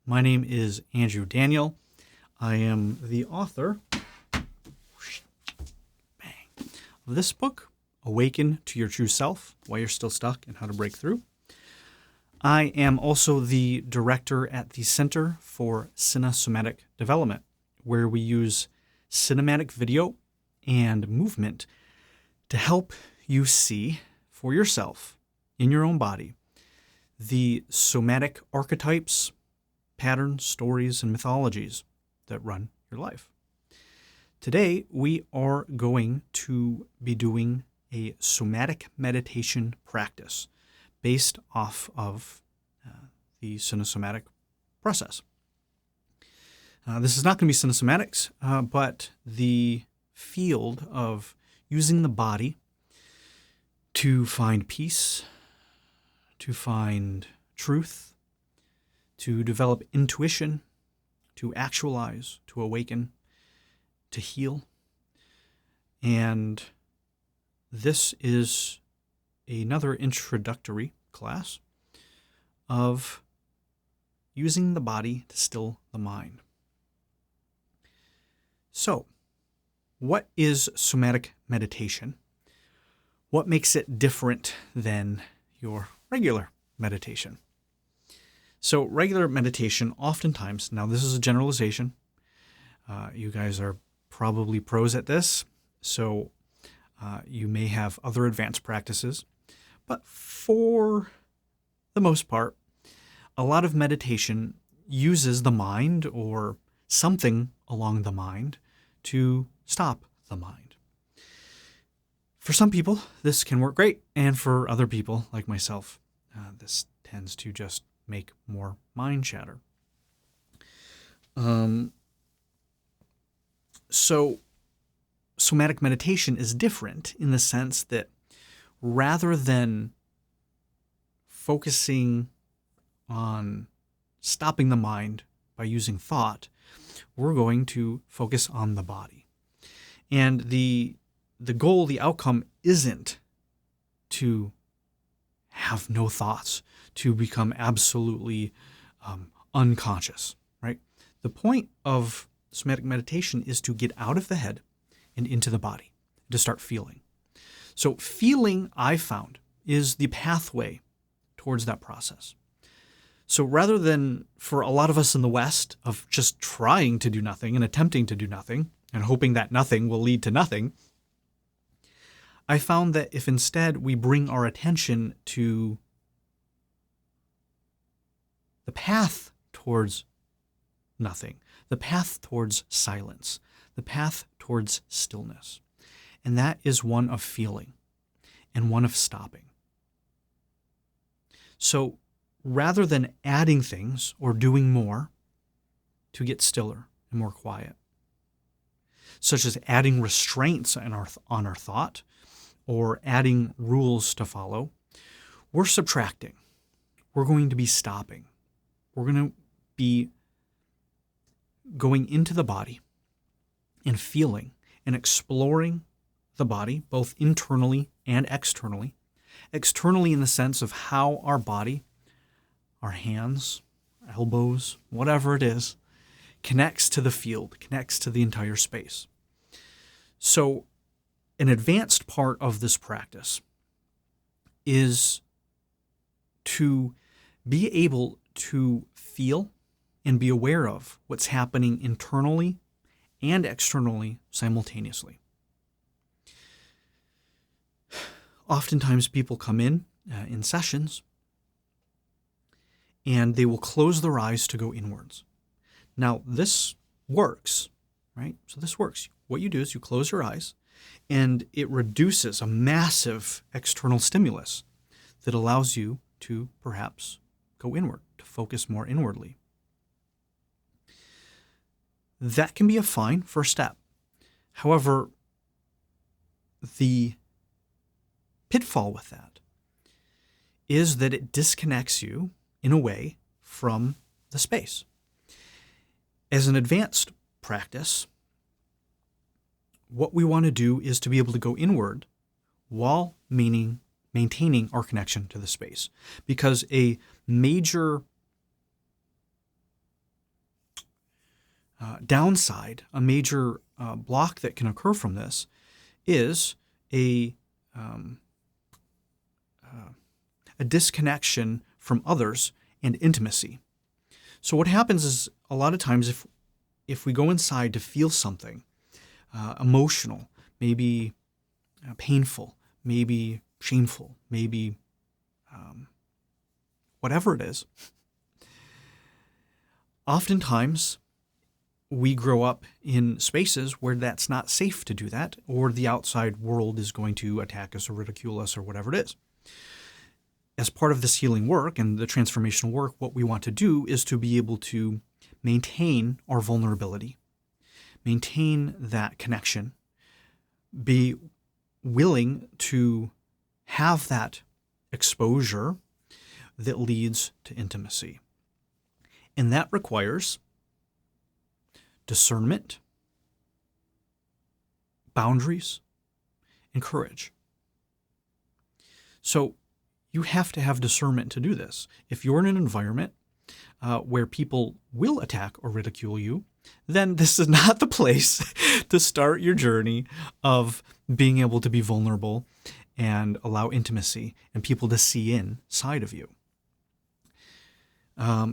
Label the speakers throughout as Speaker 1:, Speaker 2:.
Speaker 1: My name is Andrew Daniel. I am the author of this book, Awaken to Your True Self, Why You're Still Stuck and How to Break Through. I am also the director at the Center for Somatic Development, where we use cinematic video and movement to help you see for yourself in your own body the somatic archetypes, patterns, stories, and mythologies that run your life. Today, we are going to be doing a somatic meditation practice based off of the cynosomatic process. This is not going to be cynosomatics, but the field of using the body to find peace, to find truth, to develop intuition, to actualize, to awaken, to heal. And this is another introductory class of using the body to still the mind. So, what is somatic meditation? What makes it different than your regular meditation? So regular meditation oftentimes, now this is a generalization, you guys are probably pros at this, so you may have other advanced practices, but for the most part, a lot of meditation uses the mind or something along the mind to stop the mind. For some people, this can work great, and for other people, like myself, this tends to just make more mind chatter. So somatic meditation is different in the sense that rather than focusing on stopping the mind by using thought, we're going to focus on the body. And the goal, the outcome isn't to have no thoughts, to become absolutely unconscious, right? The point of somatic meditation is to get out of the head and into the body, to start feeling. So feeling, I found, is the pathway towards that process. So rather than, for a lot of us in the West, of just trying to do nothing and attempting to do nothing and hoping that nothing will lead to nothing, I found that if instead we bring our attention to the path towards nothing, the path towards silence, the path towards stillness, and that is one of feeling and one of stopping. So rather than adding things or doing more to get stiller and more quiet, such as adding restraints on our thought or adding rules to follow, we're subtracting. We're going to be stopping. We're going to be going into the body and feeling and exploring the body, both internally and externally. Externally in the sense of how our body, our hands, elbows, whatever it is, connects to the field, connects to the entire space. So an advanced part of this practice is to be able to feel and be aware of what's happening internally and externally simultaneously. Oftentimes people come in sessions and they will close their eyes to go inwards. Now this works, right? So this works. What you do is you close your eyes and it reduces a massive external stimulus that allows you to perhaps go inward, to focus more inwardly. That can be a fine first step. However, the pitfall with that is that it disconnects you in a way from the space. As an advanced practice, what we want to do is to be able to go inward while maintaining our connection to the space. Because a major downside, a major block that can occur from this is a disconnection from others and intimacy. So what happens is a lot of times if we go inside to feel something emotional, maybe painful, maybe shameful, maybe whatever it is, oftentimes we grow up in spaces where that's not safe to do that, or the outside world is going to attack us or ridicule us or whatever it is. As part of this healing work and the transformational work, what we want to do is to be able to maintain our vulnerability, maintain that connection, be willing to have that exposure that leads to intimacy. And that requires discernment, boundaries, and courage. So you have to have discernment to do this. If you're in an environment where people will attack or ridicule you, then this is not the place to start your journey of being able to be vulnerable and allow intimacy and people to see inside of you.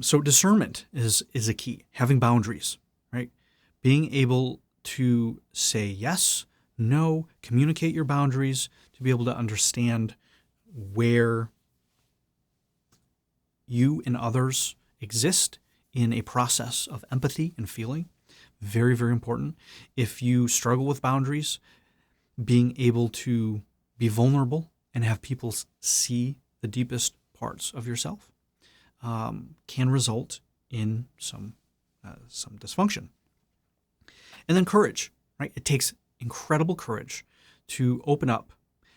Speaker 1: So discernment is a key. Having boundaries, right? Being able to say yes, no, communicate your boundaries, to be able to understand where you and others exist in a process of empathy and feeling. Very, very important. If you struggle with boundaries, being able to be vulnerable and have people see the deepest parts of yourself can result in some dysfunction. And then courage, right? It takes incredible courage to open up,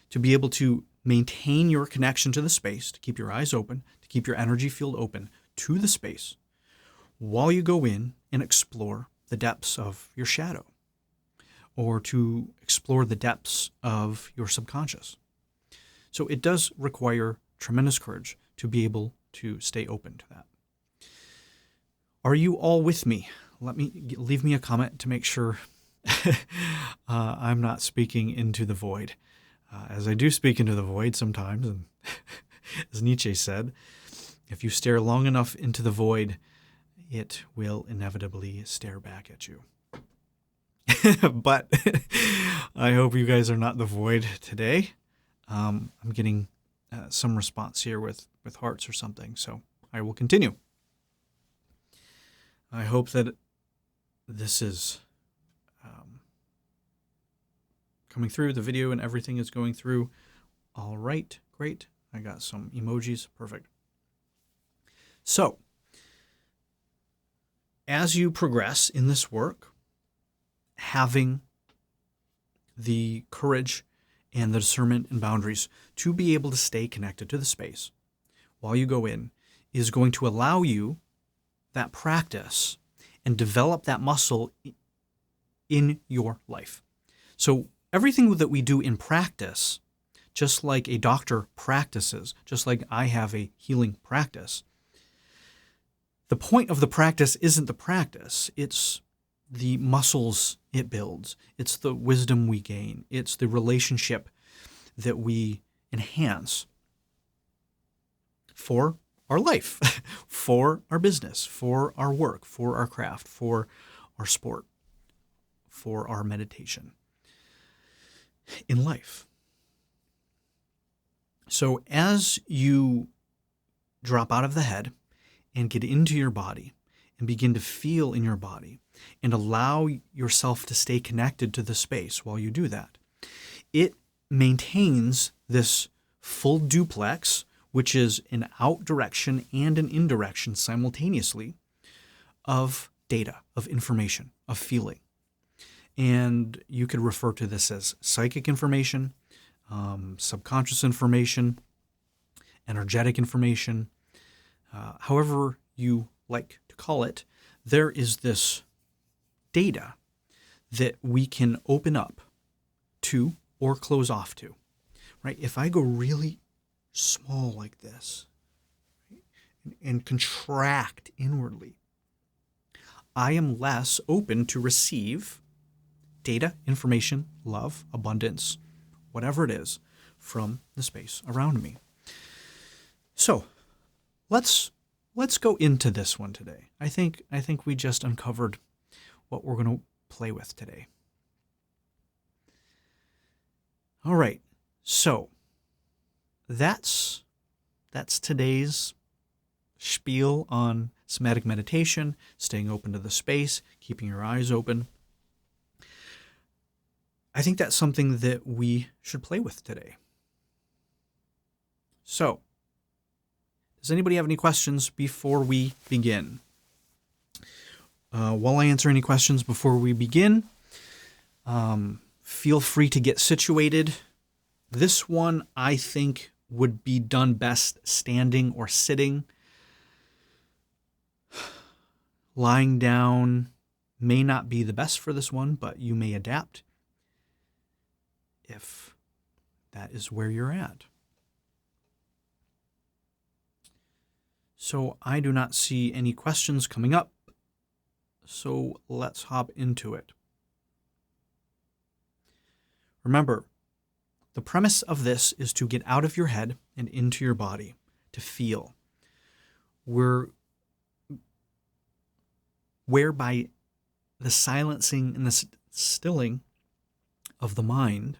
Speaker 1: to be able to maintain your connection to the space, to keep your eyes open, to keep your energy field open to the space while you go in and explore the depths of your shadow, or to explore the depths of your subconscious. So it does require tremendous courage to be able to stay open to that. Are you all with me? Leave me a comment to make sure I'm not speaking into the void. As I do speak into the void sometimes, and as Nietzsche said, if you stare long enough into the void, it will inevitably stare back at you. But I hope you guys are not the void today. I'm getting some response here with hearts or something, so I will continue. I hope that this is coming through, the video and everything is going through. All right, great. I got some emojis, perfect. So, as you progress in this work, having the courage and the discernment and boundaries to be able to stay connected to the space while you go in is going to allow you that practice and develop that muscle in your life. So everything that we do in practice, just like a doctor practices, just like I have a healing practice, the point of the practice isn't the practice. It's the muscles it builds. It's the wisdom we gain. It's the relationship that we enhance for our life, for our business, for our work, for our craft, for our sport, for our meditation in life. So as you drop out of the head and get into your body and begin to feel in your body and allow yourself to stay connected to the space while you do that, it maintains this full duplex, which is an out direction and an in direction simultaneously of data, of information, of feeling. And you could refer to this as psychic information, subconscious information, energetic information, however you like to call it. There is this data that we can open up to or close off to, right? If I go really small like this, right, and contract inwardly, I am less open to receive data, information, love, abundance, whatever it is, from the space around me. So let's go into this one today. I think we just uncovered what we're going to play with today. All right, so that's today's spiel on somatic meditation, staying open to the space, keeping your eyes open. I think that's something that we should play with today. So, does anybody have any questions before we begin? While I answer any questions before we begin, feel free to get situated. This one, I think, would be done best standing or sitting. Lying down may not be the best for this one, but you may adapt if that is where you're at. So I do not see any questions coming up, so let's hop into it. Remember, the premise of this is to get out of your head and into your body, to feel. Whereby the silencing and the stilling of the mind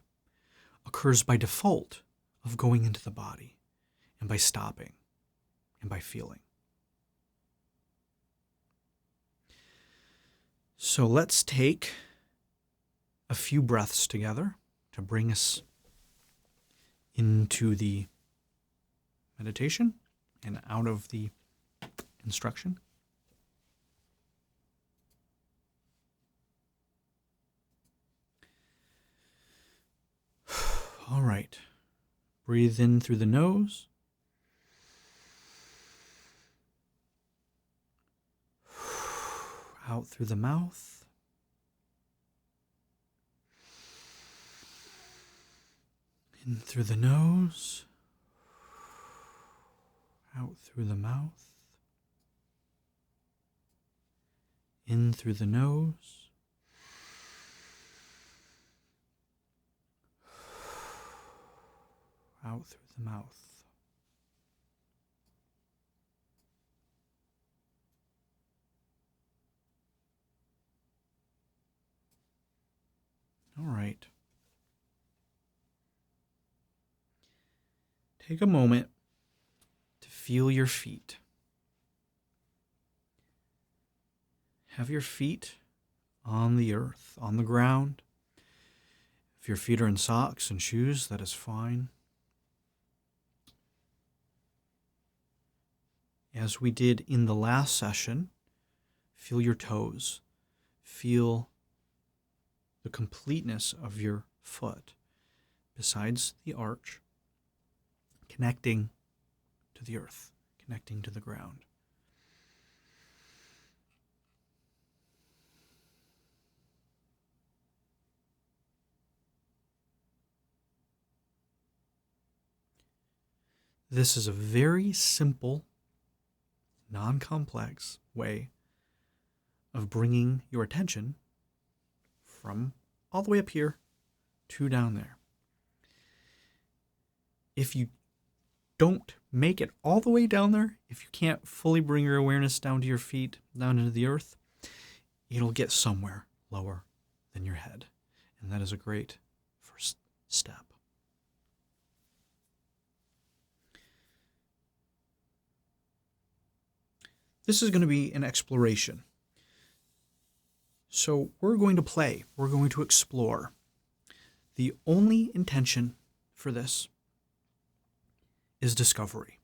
Speaker 1: occurs by default of going into the body and by stopping and by feeling. So let's take a few breaths together to bring us into the meditation and out of the instruction. All right. Breathe in through the nose. Out through the mouth. In through the nose. Out through the mouth. In through the nose. Out through the mouth. All right. Take a moment to feel your feet. Have your feet on the earth, on the ground. If your feet are in socks and shoes, that is fine. As we did in the last session, feel your toes. Feel the completeness of your foot, besides the arch, connecting to the earth, connecting to the ground. This is a very simple, non-complex way of bringing your attention from all the way up here to down there. If you don't make it all the way down there, if you can't fully bring your awareness down to your feet, down into the earth, it'll get somewhere lower than your head. And that is a great first step. This is going to be an exploration. So we're going to play. We're going to explore. The only intention for this is discovery.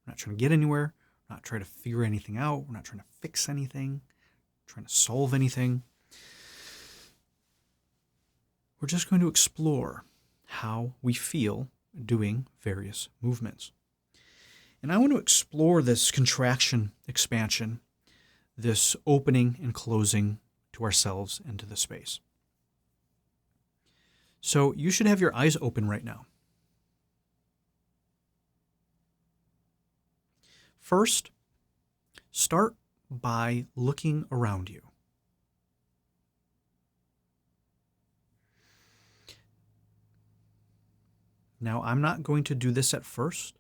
Speaker 1: We're not trying to get anywhere. We're not trying to figure anything out. We're not trying to fix anything. Trying to solve anything. We're just going to explore how we feel doing various movements. And I want to explore this contraction, expansion, this opening and closing to ourselves and to the space. So you should have your eyes open right now. First, start by looking around you. Now, I'm not going to do this at first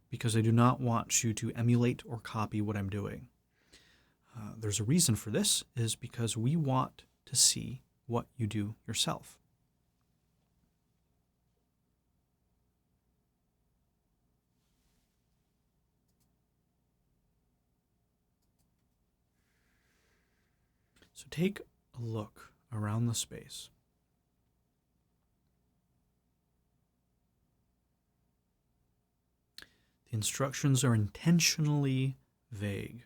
Speaker 1: because I do not want you to emulate or copy what I'm doing. There's a reason for this, is because we want to see what you do yourself. So take a look around the space. The instructions are intentionally vague.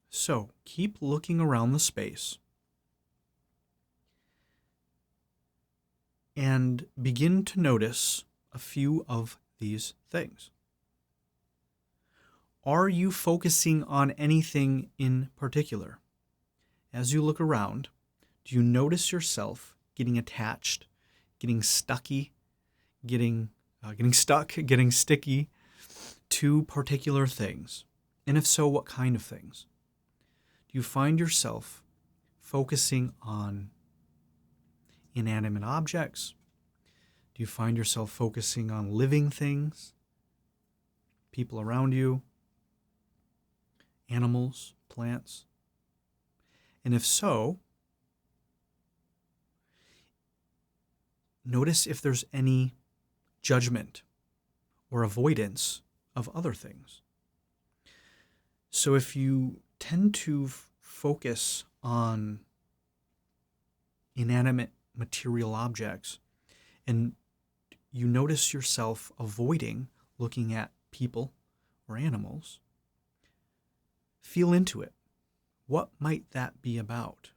Speaker 1: So keep looking around the space and begin to notice a few of these things. Are you focusing on anything in particular? As you look around, do you notice yourself getting attached, getting stucky, getting stuck, getting sticky to particular things? And if so, what kind of things? Do you find yourself focusing on inanimate objects? Do you find yourself focusing on living things, people around you, animals, plants? And if so, notice if there's any judgment or avoidance of other things. So if you tend to focus on inanimate material objects and you notice yourself avoiding looking at people or animals, feel into it. What might that be about?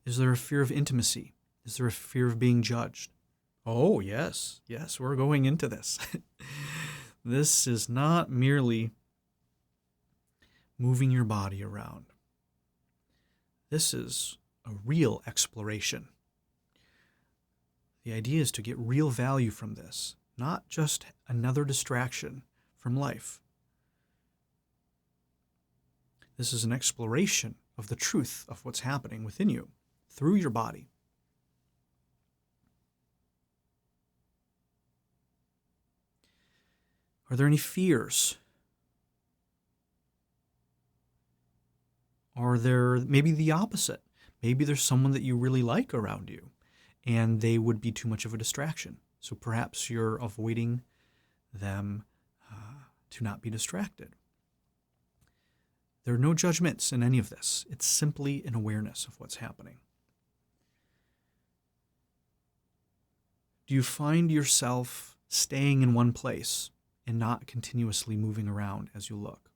Speaker 1: Is there a fear of intimacy? Is there a fear of being judged? Oh, yes, we're going into this. This is not merely moving your body around. This is a real exploration. The idea is to get real value from this, not just another distraction from life. This is an exploration of the truth of what's happening within you through your body. Are there any fears? Are there maybe the opposite? Maybe there's someone that you really like around you and they would be too much of a distraction. So perhaps you're avoiding them to not be distracted. There are no judgments in any of this. It's simply an awareness of what's happening. Do you find yourself staying in one place and not continuously moving around as you look?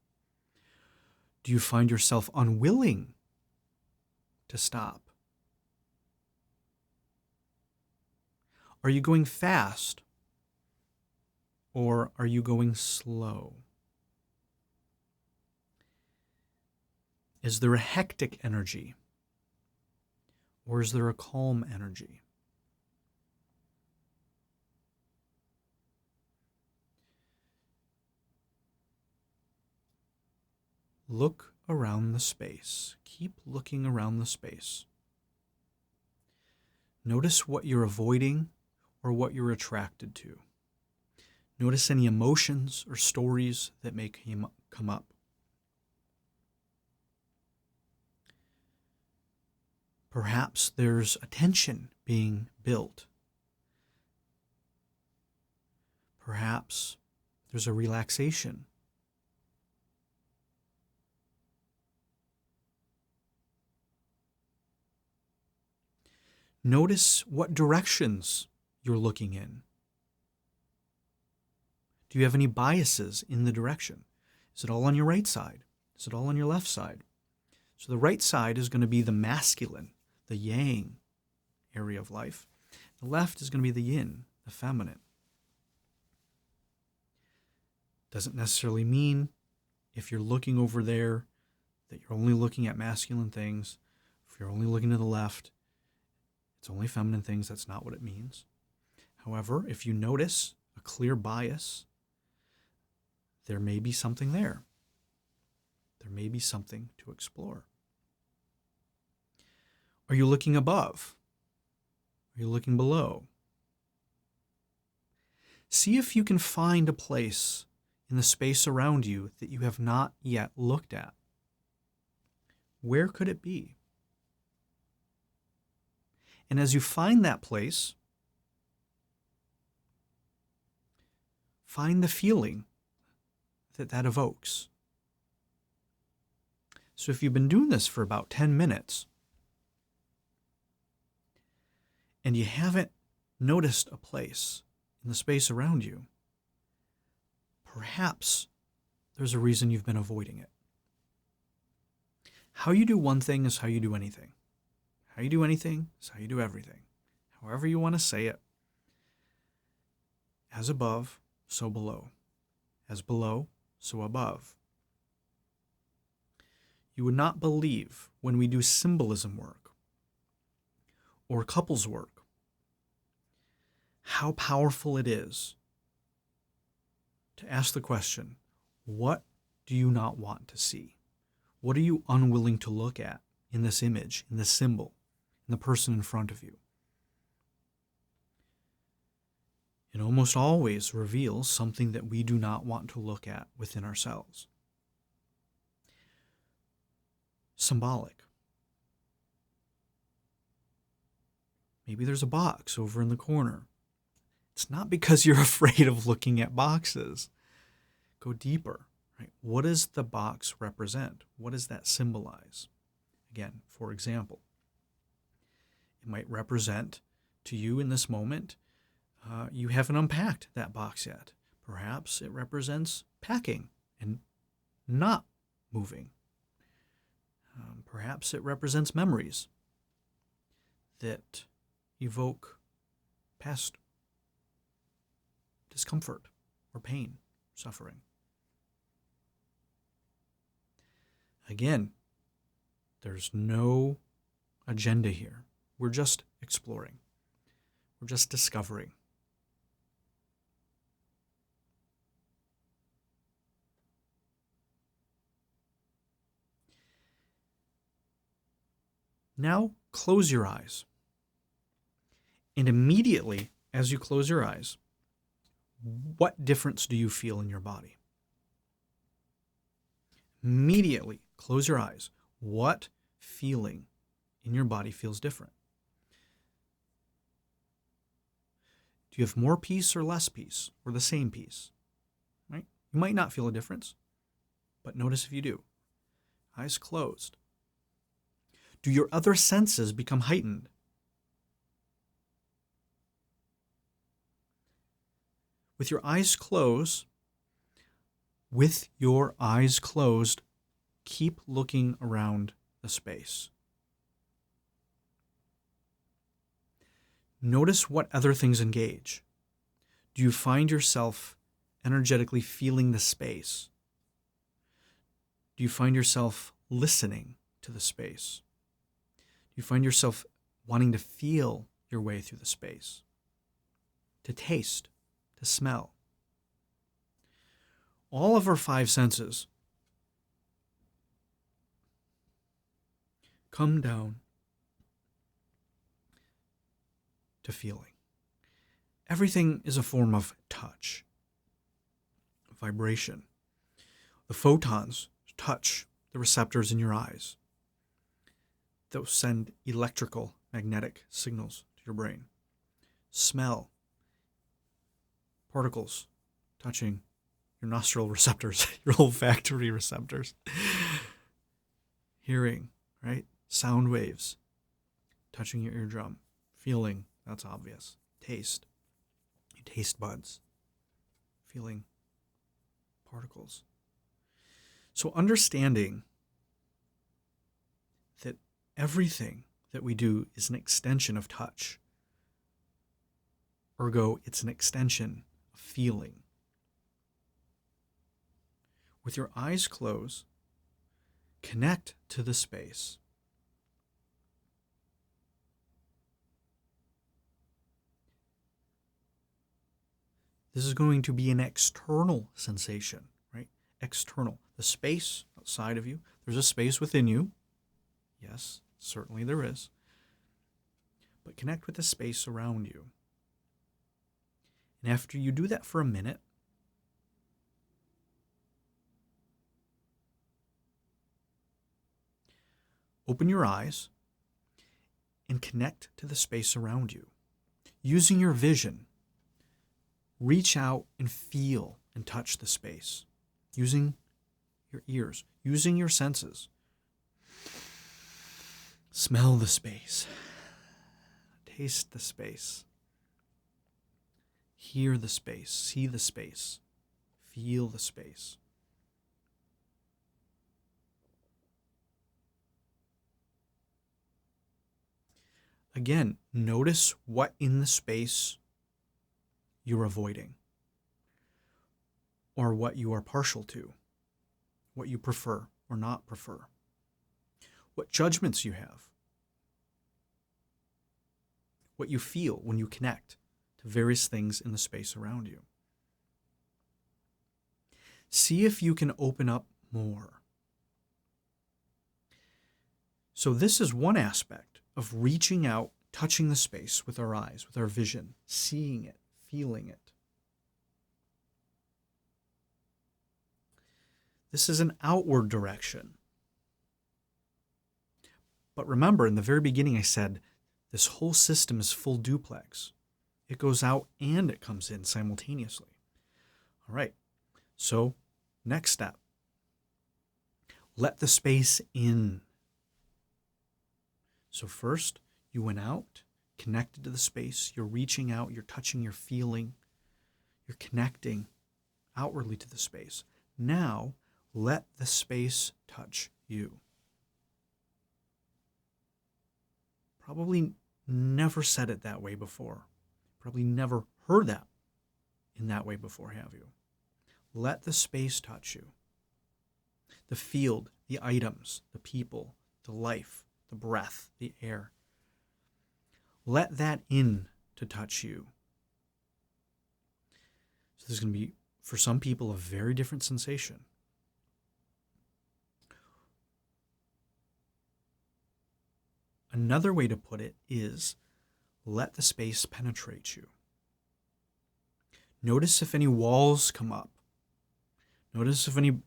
Speaker 1: Do you find yourself unwilling to stop? Are you going fast or are you going slow? Is there a hectic energy or is there a calm energy? Look around the space. Keep looking around the space. Notice what you're avoiding or what you're attracted to. Notice any emotions or stories that may come up. Perhaps there's a tension being built. Perhaps there's a relaxation. Notice what directions you're looking in. Do you have any biases in the direction? Is it all on your right side? Is it all on your left side? So the right side is going to be the masculine, the yang area of life. The left is going to be the yin, the feminine. Doesn't necessarily mean if you're looking over there that you're only looking at masculine things. If you're only looking to the left, it's only feminine things. That's not what it means. However, if you notice a clear bias, there may be something there. There may be something to explore. Are you looking above? Are you looking below? See if you can find a place in the space around you that you have not yet looked at. Where could it be? And as you find that place, find the feeling that that evokes. So if you've been doing this for about 10 minutes and you haven't noticed a place in the space around you, perhaps there's a reason you've been avoiding it. How you do one thing is how you do anything. How you do anything is how you do everything. However you want to say it. As above, so below. As below, so above. You would not believe when we do symbolism work or couples work how powerful it is to ask the question, what do you not want to see? What are you unwilling to look at in this image, in this symbol, in the person in front of you? It almost always reveals something that we do not want to look at within ourselves. Symbolic. Maybe there's a box over in the corner. It's not because you're afraid of looking at boxes. Go deeper. Right? What does the box represent? What does that symbolize? Again, for example, it might represent to you in this moment, you haven't unpacked that box yet. Perhaps it represents packing and not moving. Perhaps it represents memories that evoke past discomfort or pain, suffering. Again, there's no agenda here. We're just exploring. We're just discovering. Now close your eyes. And immediately, as you close your eyes, what difference do you feel in your body? Immediately, close your eyes. What feeling in your body feels different? Do you have more peace or less peace or the same peace? Right? You might not feel a difference, but notice if you do. Eyes closed. Do your other senses become heightened? With your eyes closed, keep looking around the space. Notice what other things engage. Do you find yourself energetically feeling the space? Do you find yourself listening to the space? Do you find yourself wanting to feel your way through the space? To taste, to smell? All of our five senses come down to feeling. Everything is a form of touch, vibration. The photons touch the receptors in your eyes. Those send electrical, magnetic signals to your brain. Smell, particles touching your nostril receptors, your olfactory receptors. Hearing, right? Sound waves touching your eardrum. Feeling, that's obvious. Taste, your taste buds. Feeling particles. So understanding Everything that we do is an extension of touch. Ergo, it's an extension of feeling. With your eyes closed, connect to the space. This is going to be an external sensation, right? External. The space outside of you. There's a space within you. Yes, certainly there is. But connect with the space around you. And after you do that for a minute, open your eyes and connect to the space around you. Using your vision, reach out and feel and touch the space. Using your ears, using your senses. Smell the space. Taste the space. Hear the space. See the space. Feel the space. Again, notice what in the space you're avoiding, or what you are partial to, what you prefer or not prefer, what judgments you have, what you feel when you connect to various things in the space around you. See if you can open up more. So this is one aspect of reaching out, touching the space with our eyes, with our vision, seeing it, feeling it. This is an outward direction. But remember, in the very beginning I said, this whole system is full duplex. It goes out and it comes in simultaneously. All right, so next step. Let the space in. So first, you went out, connected to the space. You're reaching out, you're touching, you're feeling. You're connecting outwardly to the space. Now, let the space touch you. Probably never said it that way before. Probably never heard that in that way before, have you? Let the space touch you. The field, the items, the people, the life, the breath, the air. Let that in to touch you. So this is going to be, for some people, a very different sensation. Another way to put it is, let the space penetrate you. Notice if any walls come up. Notice if any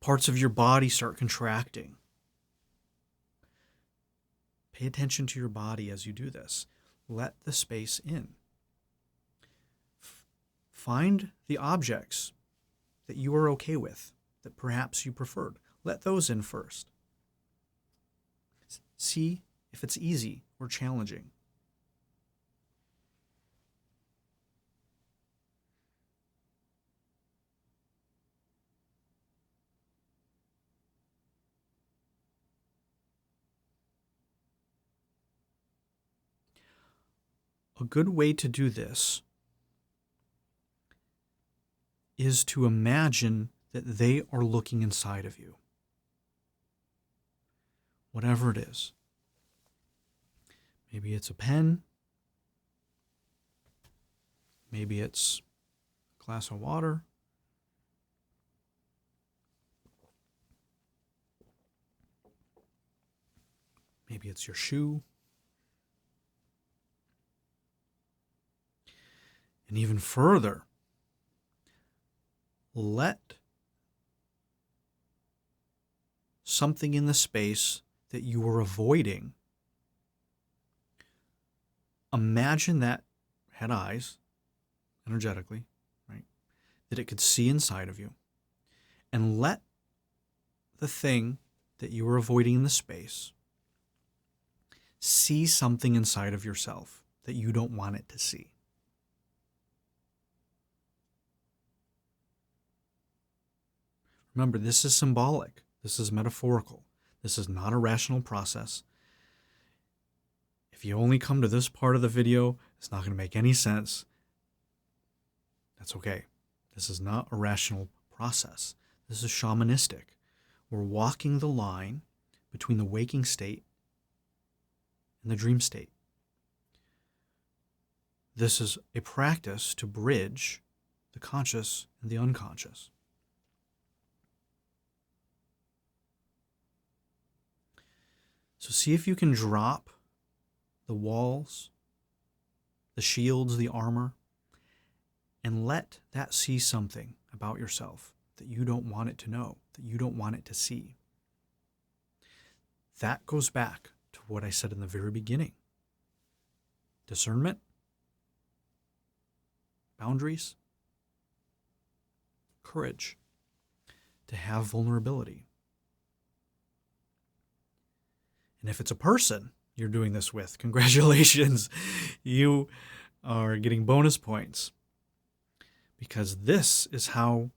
Speaker 1: parts of your body start contracting. Pay attention to your body as you do this. Let the space in. Find the objects that you are okay with, that perhaps you preferred. Let those in first. See if it's easy or challenging. A good way to do this is to imagine that they are looking inside of you. Whatever it is. Maybe it's a pen. Maybe it's a glass of water. Maybe it's your shoe. And even further, let something in the space that you are avoiding, imagine that had eyes, energetically, right? That it could see inside of you. And let the thing that you are avoiding in the space see something inside of yourself that you don't want it to see. Remember, this is symbolic. This is metaphorical. This is not a rational process. If you only come to this part of the video, it's not going to make any sense. That's okay. This is not a rational process. This is shamanistic. We're walking the line between the waking state and the dream state. This is a practice to bridge the conscious and the unconscious. So see if you can drop the walls, the shields, the armor, and let that see something about yourself that you don't want it to know, that you don't want it to see. That goes back to what I said in the very beginning. Discernment, boundaries, courage to have vulnerability. And if it's a person you're doing this with, congratulations, you are getting bonus points, because this is how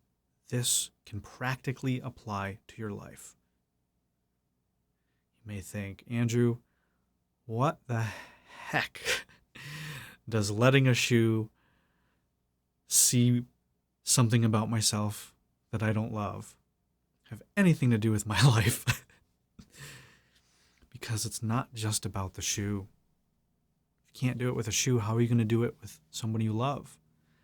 Speaker 1: this can practically apply to your life. You may think, Andrew, what the heck does letting a shoe see something about myself that I don't love have anything to do with my life? Because it's not just about the shoe. If you can't do it with a shoe, how are you going to do it with somebody you love?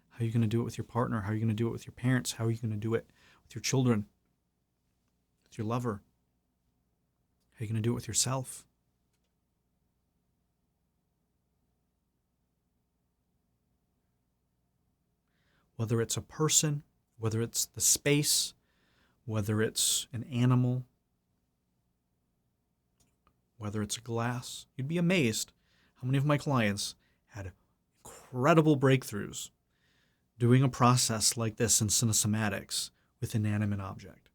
Speaker 1: How are you going to do it with your partner? How are you going to do it with your parents? How are you going to do it with your children? With your lover? How are you going to do it with yourself? Whether it's a person, whether it's the space, whether it's an animal, whether it's a glass, you'd be amazed how many of my clients had incredible breakthroughs doing a process like this in Somatics with inanimate object.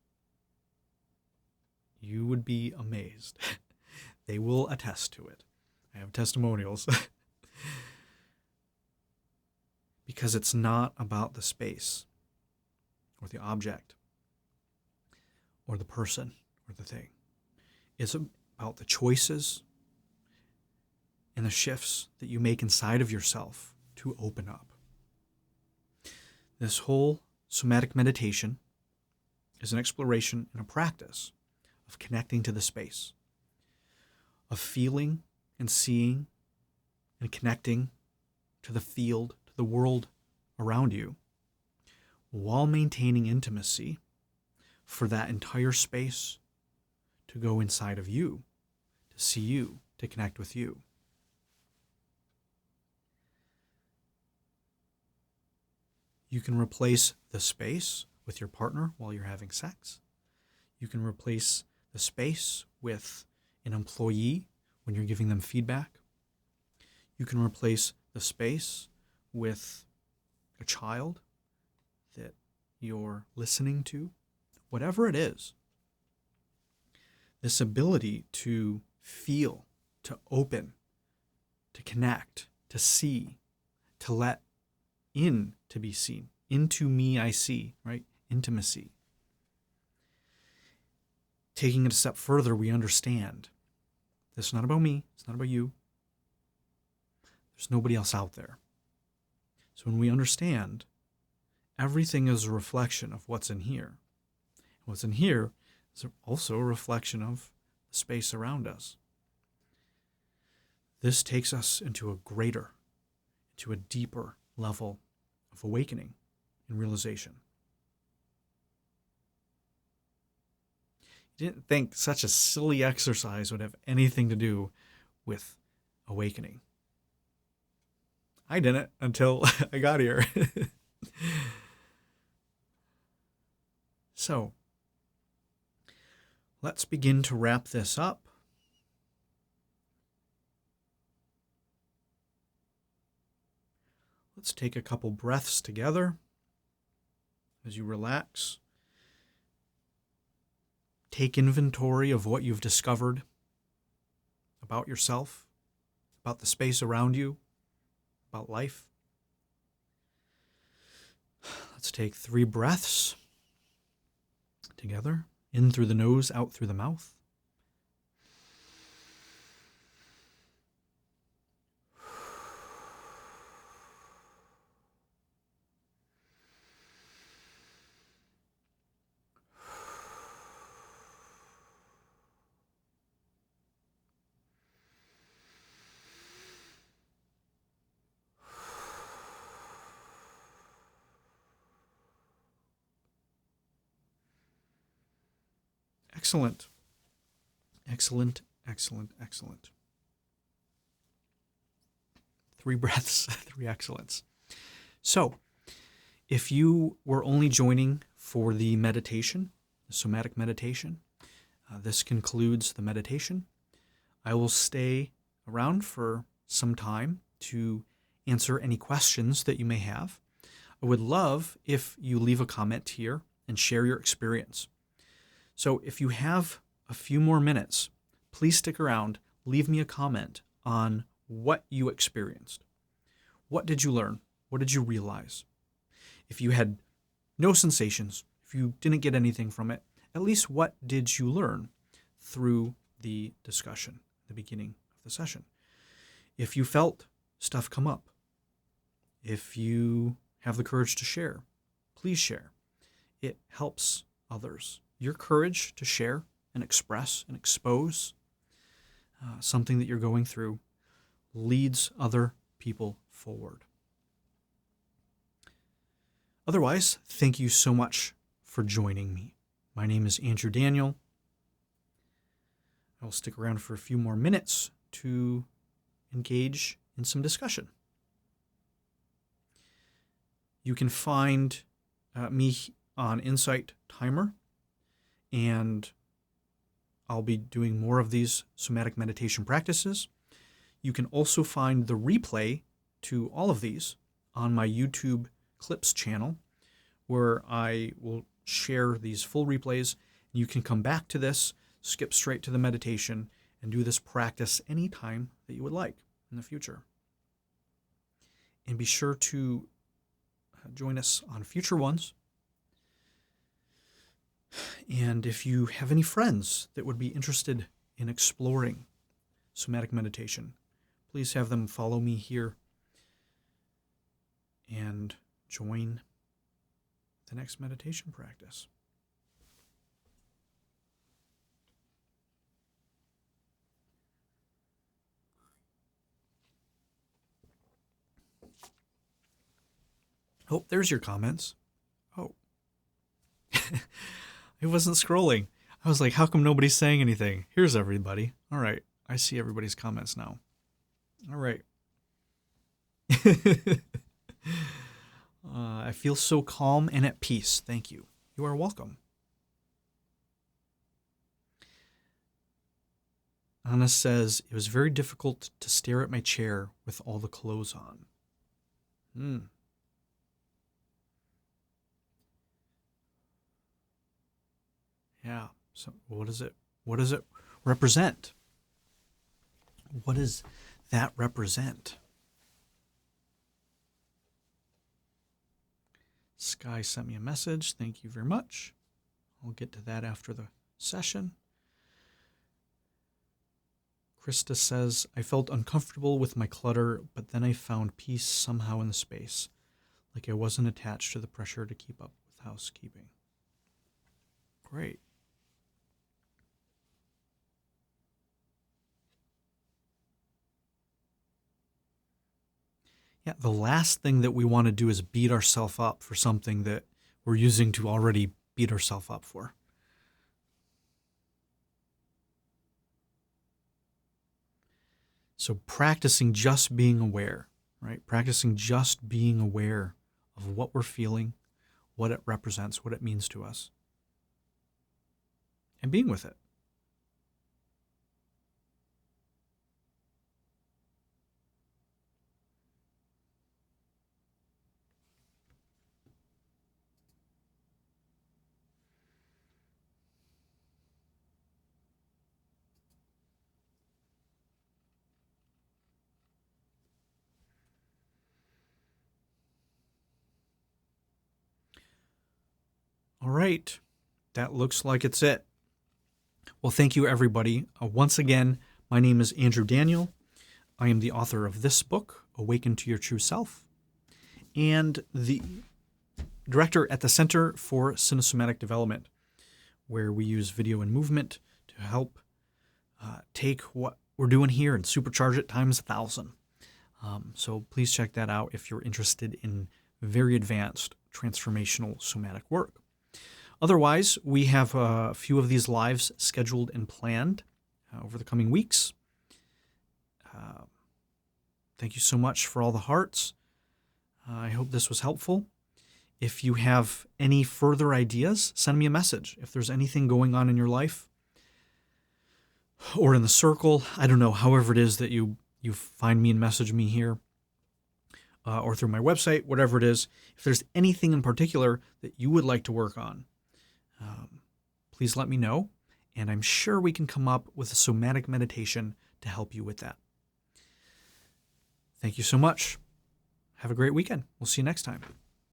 Speaker 1: You would be amazed. They will attest to it. I have testimonials. Because it's not about the space or the object or the person or the thing. It's about the choices and the shifts that you make inside of yourself to open up. This whole somatic meditation is an exploration and a practice of connecting to the space, of feeling and seeing and connecting to the field, to the world around you, while maintaining intimacy for that entire space to go inside of you, to see you, to connect with you. You can replace the space with your partner while you're having sex. You can replace the space with an employee when you're giving them feedback. You can replace the space with a child that you're listening to. Whatever it is, this ability to feel, to open, to connect, to see, to let in, to be seen. Into me I see, right? Intimacy. Taking it a step further, we understand this is not about me, it's not about you. There's nobody else out there. So when we understand, everything is a reflection of what's in here. What's in here is also a reflection of the space around us. This takes us into a greater, into a deeper level of awakening and realization. You didn't think such a silly exercise would have anything to do with awakening. I didn't until I got here. So, let's begin to wrap this up. Let's take a couple breaths together as you relax. Take inventory of what you've discovered about yourself, about the space around you, about life. Let's take 3 breaths together. In through the nose, out through the mouth. Excellent. Excellent, excellent, excellent. 3 breaths, 3 excellence. So, if you were only joining for the meditation, the somatic meditation, this concludes the meditation. I will stay around for some time to answer any questions that you may have. I would love if you leave a comment here and share your experience. So if you have a few more minutes, please stick around, leave me a comment on what you experienced. What did you learn? What did you realize? If you had no sensations, if you didn't get anything from it, at least what did you learn through the discussion, the beginning of the session? If you felt stuff come up, if you have the courage to share, please share. It helps others. Your courage to share and express and expose something that you're going through leads other people forward. Otherwise, thank you so much for joining me. My name is Andrew Daniel. I will stick around for a few more minutes to engage in some discussion. You can find me on Insight Timer, and I'll be doing more of these somatic meditation practices. You can also find the replay to all of these on my YouTube Clips channel, where I will share these full replays. You can come back to this, skip straight to the meditation, and do this practice anytime that you would like in the future. And be sure to join us on future ones. And if you have any friends that would be interested in exploring somatic meditation, please have them follow me here and join the next meditation practice. Oh, there's your comments. Oh. I wasn't scrolling. I was like, how come nobody's saying anything? Here's everybody. All right. I see everybody's comments now. All right. I feel so calm and at peace. Thank you. You are welcome. Anna says, it was very difficult to stare at my chair with all the clothes on. Yeah. So what does it represent? What does that represent? Sky sent me a message. Thank you very much. I'll get to that after the session. Krista says, I felt uncomfortable with my clutter, but then I found peace somehow in the space, like I wasn't attached to the pressure to keep up with housekeeping. Great. Yeah, the last thing that we want to do is beat ourselves up for something that we're using to already beat ourselves up for. So practicing just being aware, right? Practicing just being aware of what we're feeling, what it represents, what it means to us, and being with it. All right, that looks like it's it. Well, thank you, everybody. Once again, my name is Andrew Daniel. I am the author of this book, Awaken to Your True Self, and the director at the Center for Somatic Development, where we use video and movement to help take what we're doing here and supercharge it times 1,000. So please check that out if you're interested in very advanced transformational somatic work. Otherwise, we have a few of these lives scheduled and planned over the coming weeks. Thank you so much for all the hearts. I hope this was helpful. If you have any further ideas, send me a message. If there's anything going on in your life or in the circle, I don't know, however it is that you find me and message me here or through my website, whatever it is, if there's anything in particular that you would like to work on, please let me know, and I'm sure we can come up with a somatic meditation to help you with that. Thank you so much. Have a great weekend. We'll see you next time.